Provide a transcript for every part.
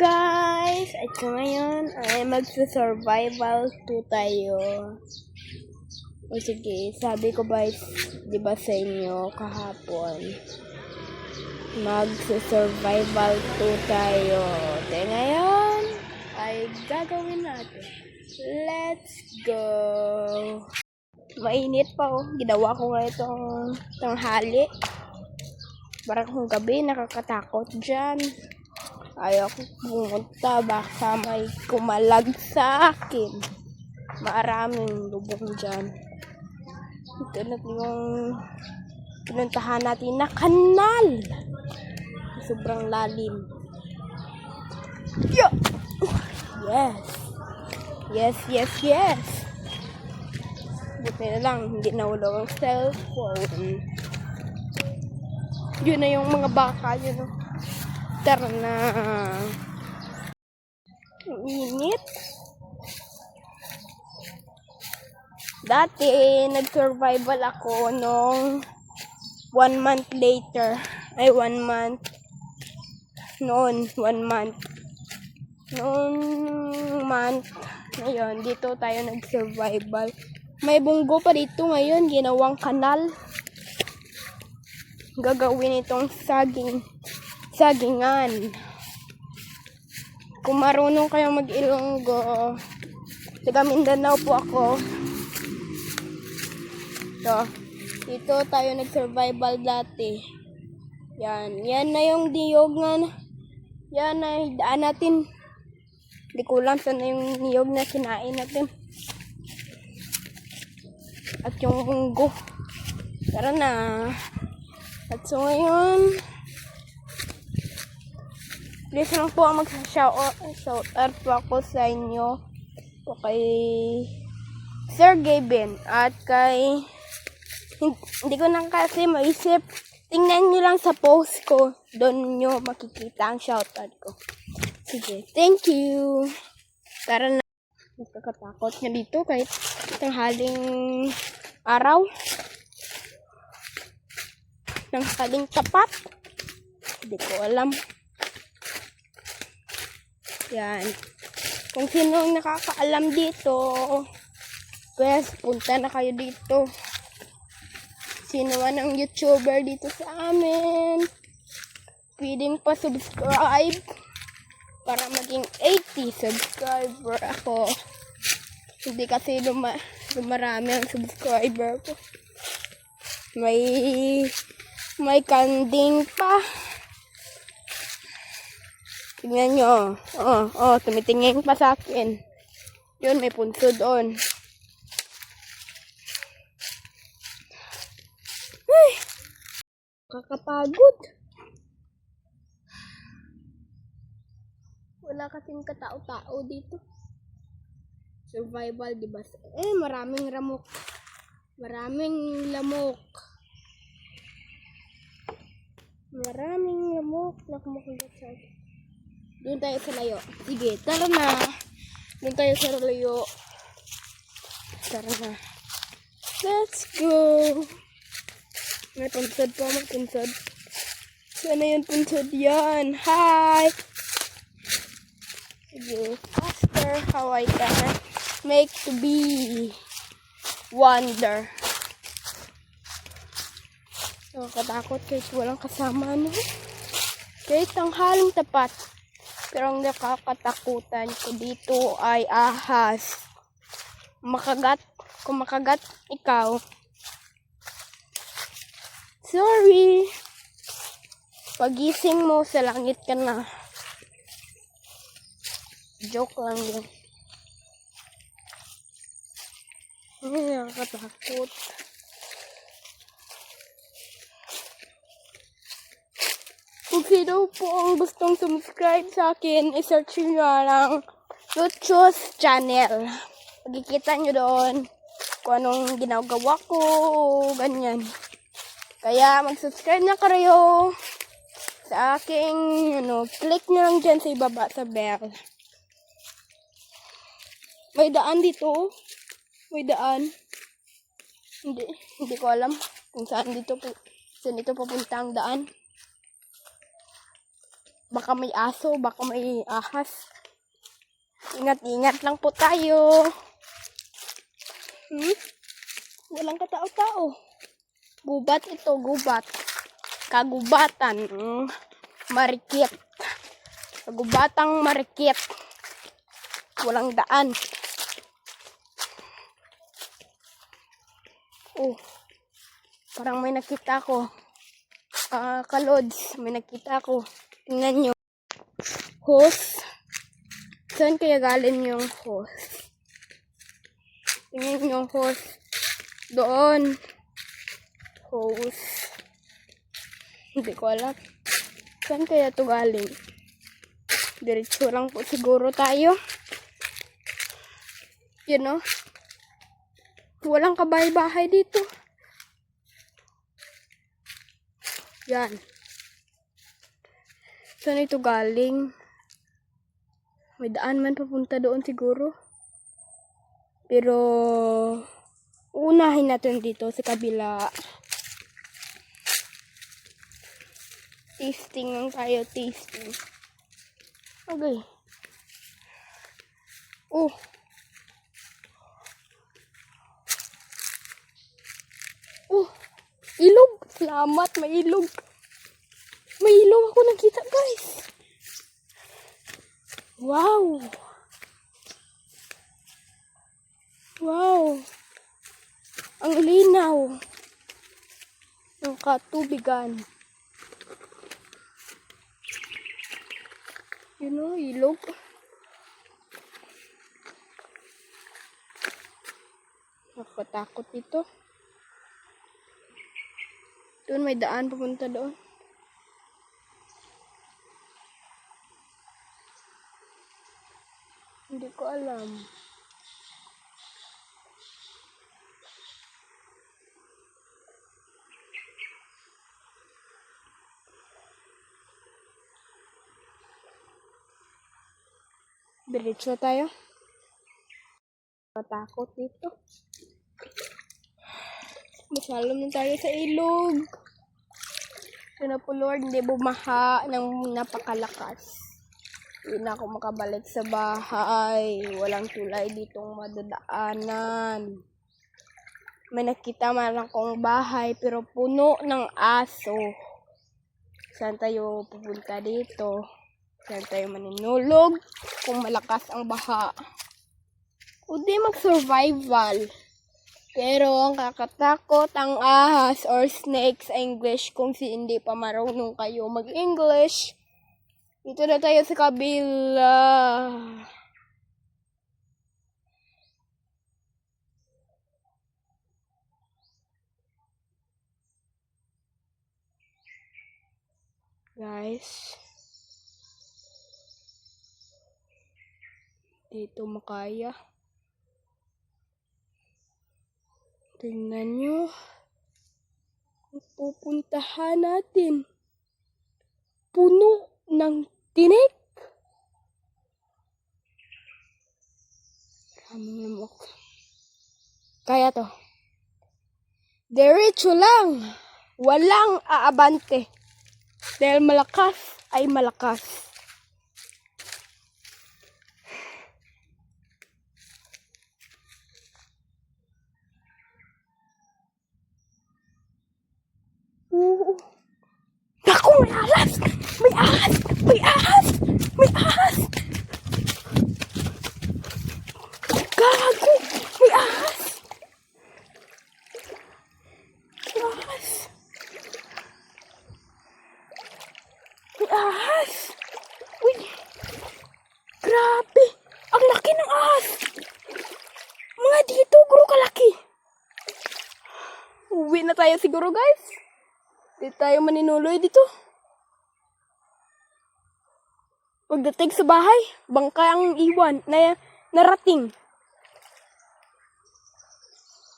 guys! At so ngayon ay magsa-survival 2 tayo. O sige, sabi ko ba, di ba sa inyo kahapon, magsa-survival 2 tayo. Kaya ngayon ay gagawin natin. Let's go! Mainit pa oh. Ginawa ko nga itong tanghali. Parang kung gabi, nakakatakot dyan. Ayaw ko pumunta, baka may kumalag sa akin. Maraming lubong dyan. Ito na yung pinuntahan natin na kanal. Sobrang lalim. Yeah! Yes. Buti na lang, hindi nawala ang cellphone. Yun na yung mga baka, yun. Tara na. Ang init. Dati, nag-survival ako nung 1 month later. Ay, 1 month. Noon, 1 month. Noong month, ngayon, dito tayo nag-survival. May bunggo pa dito ngayon, ginawang kanal. Gagawin itong sagingan. Kung marunong kayong mag-Ilonggo, taga Mindanao po ako. So, dito tayo nag-survival dati. Yan na yung niyog nga. Yan na daan natin. Hindi ko lang saan na yung niyog na kinain natin. At yung bunggo. Tara na. At so ngayon, please lang po mag-shout out po ako sa inyo. Po kay Sir Gaben at kay hindi ko na kasi maisip. Tingnan nyo lang sa post ko. Doon nyo makikita ang shoutout ko. Sige, thank you. Tara na. Nakakatakot nga dito kahit tanghaling araw. Tanghaling tapat. Hindi ko alam. Yan. Kung sino ang nakakaalam dito, pues punta na kayo dito. Sino man ang YouTuber dito sa amin, pwedeng pa subscribe para maging 80 subscriber ako. Hindi kasi lumarami ang subscriber ko. May kanding pa. Tingnan nyo. Tumitingin pa sa akin. Yun, may punso doon. Ay! Kakapagod. Wala kasing katao-tao dito. Survival, diba? Maraming lamok. Maraming lamok. Nakamakulat sa akin. Doon tayo sa layo. Sige, tara na. Doon tayo sa layo. Tara na. Let's go. May punsod po. Magpunsod. Sana yun punsod yan. Hi! Sige. Faster how I can make to be wonder. Nakakatakot kahit walang kasama, no? Kahit tanghaling tapat. Pero ang nakakatakutan ko dito ay ahas. Kung makagat ikaw. Sorry. Pagising mo, sa langit ka na. Joke lang yun. Ay, nakakatakot. Kung sino po ang gustong subscribe sa akin, i-search nyo lang Luchos channel. Pagkikita nyo doon kung anong ginagawa ko, ganyan. Kaya mag-subscribe na kayo sa aking, click nyo lang dyan sa ibaba sa bell. May daan dito. May daan. Hindi ko alam kung saan dito papunta ang daan. Baka may aso, baka may ahas. Ingat-ingat lang po tayo. Walang katao-tao. Gubat ito, gubat. Kagubatan. Marikit. Kagubatang marikit. Walang daan. Parang may nakita ko. Kalods, may nakita ko. Tingnan nyo. Hose. Saan kaya galing yung hose? Tingnan yung hose. Doon. Hose. Hindi ko alam. Saan kaya ito galing? Diretso lang po siguro tayo. Yun o. Walang kabahay-bahay dito. Yan. Saan ito galing? May daan man papunta doon siguro. Pero unahin natin dito sa kabila. Tasting lang tayo, tasting. Okay. Ilog. Salamat, may ilog. May ilog ako nakita, guys. Wow. Wow. Ang linaw. Ang katubigan. Yun o, ilog. Nakatakot ito. Doon may daan papunta doon. Hindi ko alam. Diretso tayo. Matakot dito. Masalom na tayo sa ilog. Sana po Lord, hindi bumaha ng napakalakas. Hindi na ako makabalik sa bahay. Walang tulay ditong madadaanan. May nakita man akong bahay pero puno ng aso. Saan tayo pupunta dito? Saan tayo maninulog kung malakas ang baha? O di mag-survival. Pero ang kakatakot ang ahas or snake sa English kung hindi pa marunong kayo mag-English. Dito na tayo sa kabila. Guys. Dito makaya. Tingnan nyo. Pupuntahan natin. Puno ng tinik. Maraming lamok. Kaya to. Diretso lang. Walang aabante. Dahil malakas ay malakas. Naku, may ahas! May ahas! May ahas! May ahas! Gago! May ahas! May ahas! May ahas! Uy! Grabe! Ang laki ng ahas! Mga dito, guro kalaki! Uwi na tayo siguro, guys. Hindi tayo maninuloy dito. Pagdating sa bahay, bangka ang iwan na narating.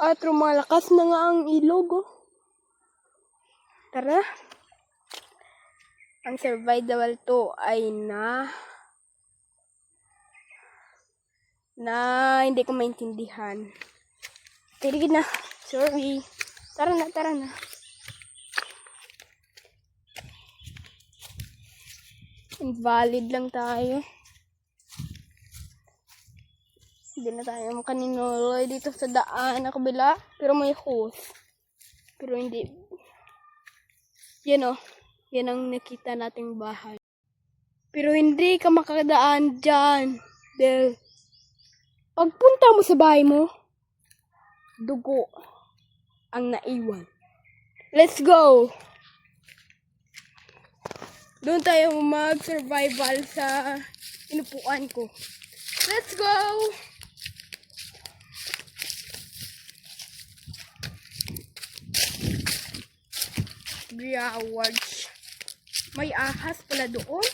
At lumalakas na nga ang ilog. Tara. Ang survival to ay hindi ko maintindihan. Tigil na. Sorry. Tara na, tara na. Invalid lang tayo. Hindi na tayo makaninoloy dito sa daan na kabila. Pero may hose. Pero hindi. Yan o. Yan ang nakita nating bahay. Pero hindi ka makadaan dyan. Dahil pagpunta mo sa bahay mo, dugo ang naiwan. Let's go! Doon tayo mag-survival sa inupuan ko. Let's go! Grawards. May ahas pala doon.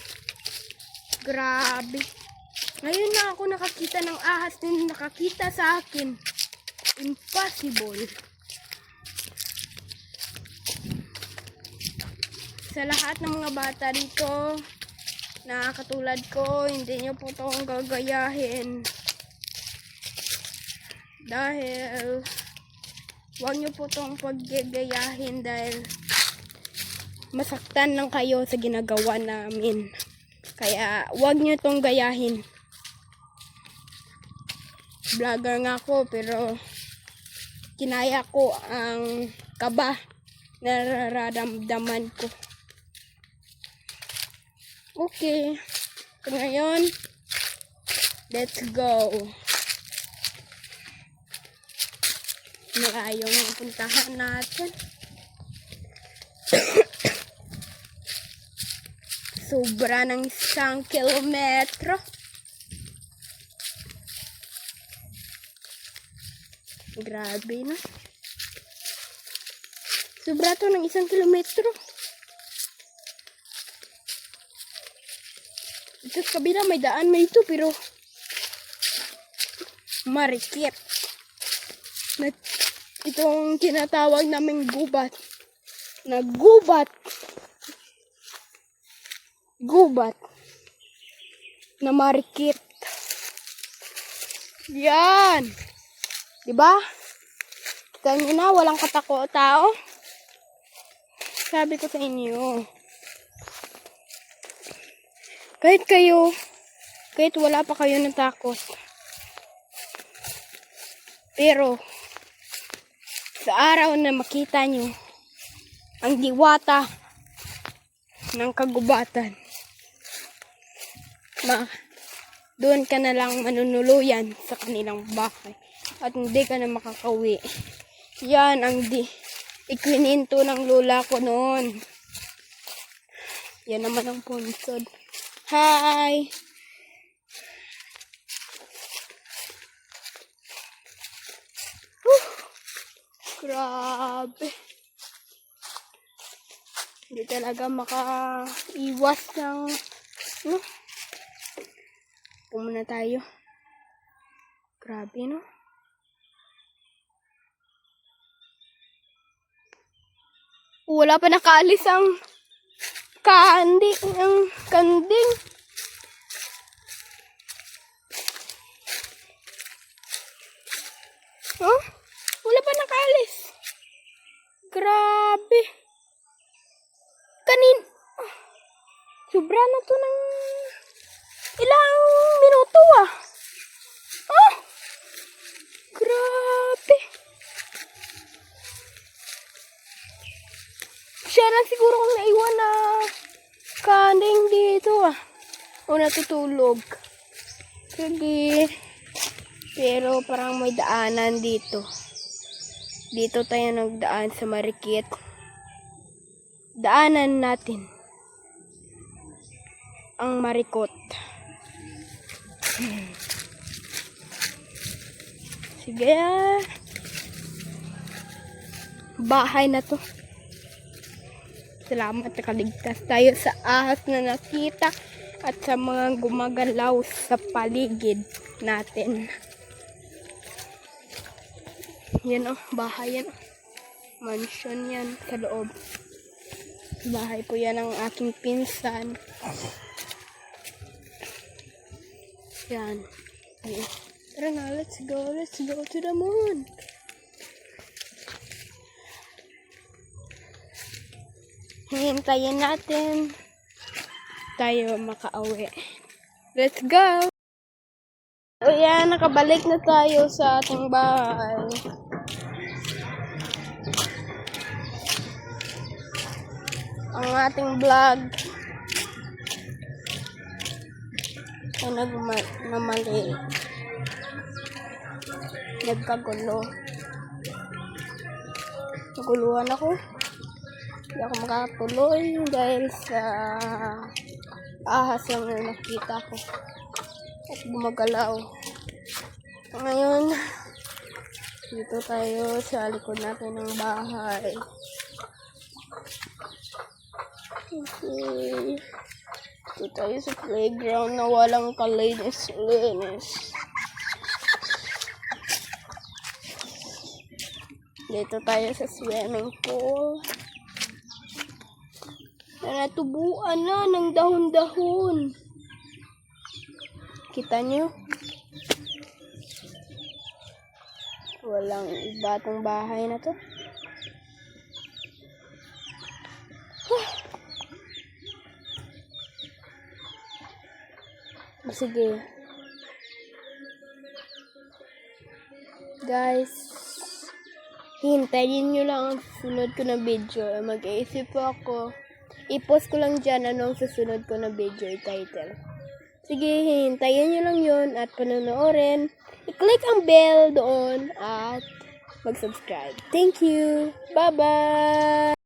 Grabe. Ngayon na ako nakakita ng ahas din nakakita sa akin. Impossible. Sa lahat ng mga bata dito na katulad ko, hindi nyo po itong gagayahin. Dahil huwag nyo po itong paggagayahin dahil masaktan lang kayo sa ginagawa namin. Kaya huwag nyo itong gayahin. Vlogger nga ako pero kinaya ko ang kaba na nararamdaman ko. Okay. So ngayon, let's go. Malayo ang puntahan natin. Sobra ng 1 kilometro. Grabe na. Sobra to ng 1 kilometro. Ito sa kabila may daan may ito pero marikit. Itong tinatawag naming gubat. Gubat na marikit. Yan. Diba? Kita nyo na, walang katako-tao. Sabi ko sa inyo. Kahit wala pa kayo natakot. Pero, sa araw na makita nyo, ang diwata ng kagubatan, doon ka na lang manunuluyan sa kanilang bahay at hindi ka na makakauwi. Yan ang ikininto ng lola ko noon. Yan naman ang punsod. Hi! Grabe. Hindi talaga makaiwas ng Pumuna tayo. Grabe, no? Wala pa nakaalis ang kanding. Huh? Wala pa nakaalis. Grabe. Sobra na to ng ilang minuto ah. Oh! Grabe. Siya lang siguro kung naiwan na kanding dito ah. O natutulog. Sige. Pero parang may daanan dito. Dito tayo nagdaan sa Marikit. Daanan natin ang Marikot. Sige. Bahay na to. Salamat nakaligtas tayo sa ahas na nakita at sa mga gumagalaw sa paligid natin. Yan oh, bahay yan. Mansion yan sa loob. Bahay po yan ng aking pinsan. Yan. Ayan. Tara na, let's go to the moon. Hintayin natin tayo makauwi. Let's go! O yan, nakabalik na tayo sa ating bahay. Ang ating vlog ay namali. Nagkagulo. Naguluhan ako. Hindi ako makatuloy dahil sa ahas lang na nakita ko. At gumagalaw. Ngayon, dito tayo sa likod natin ng bahay. Okay. Dito tayo sa playground na walang kalinis-linis. Dito tayo sa swimming pool. Na natubuan na ng dahon-dahon. Kita nyo? Walang iba tong bahay na to. Sige. Guys, hintayin nyo lang ang susunod ko na video. Mag-iisip po ako. I-post ko lang dyan anong susunod ko na video i-title. Sige, hintayin nyo lang yun at panonoorin. I-click ang bell doon at mag-subscribe. Thank you! Bye-bye!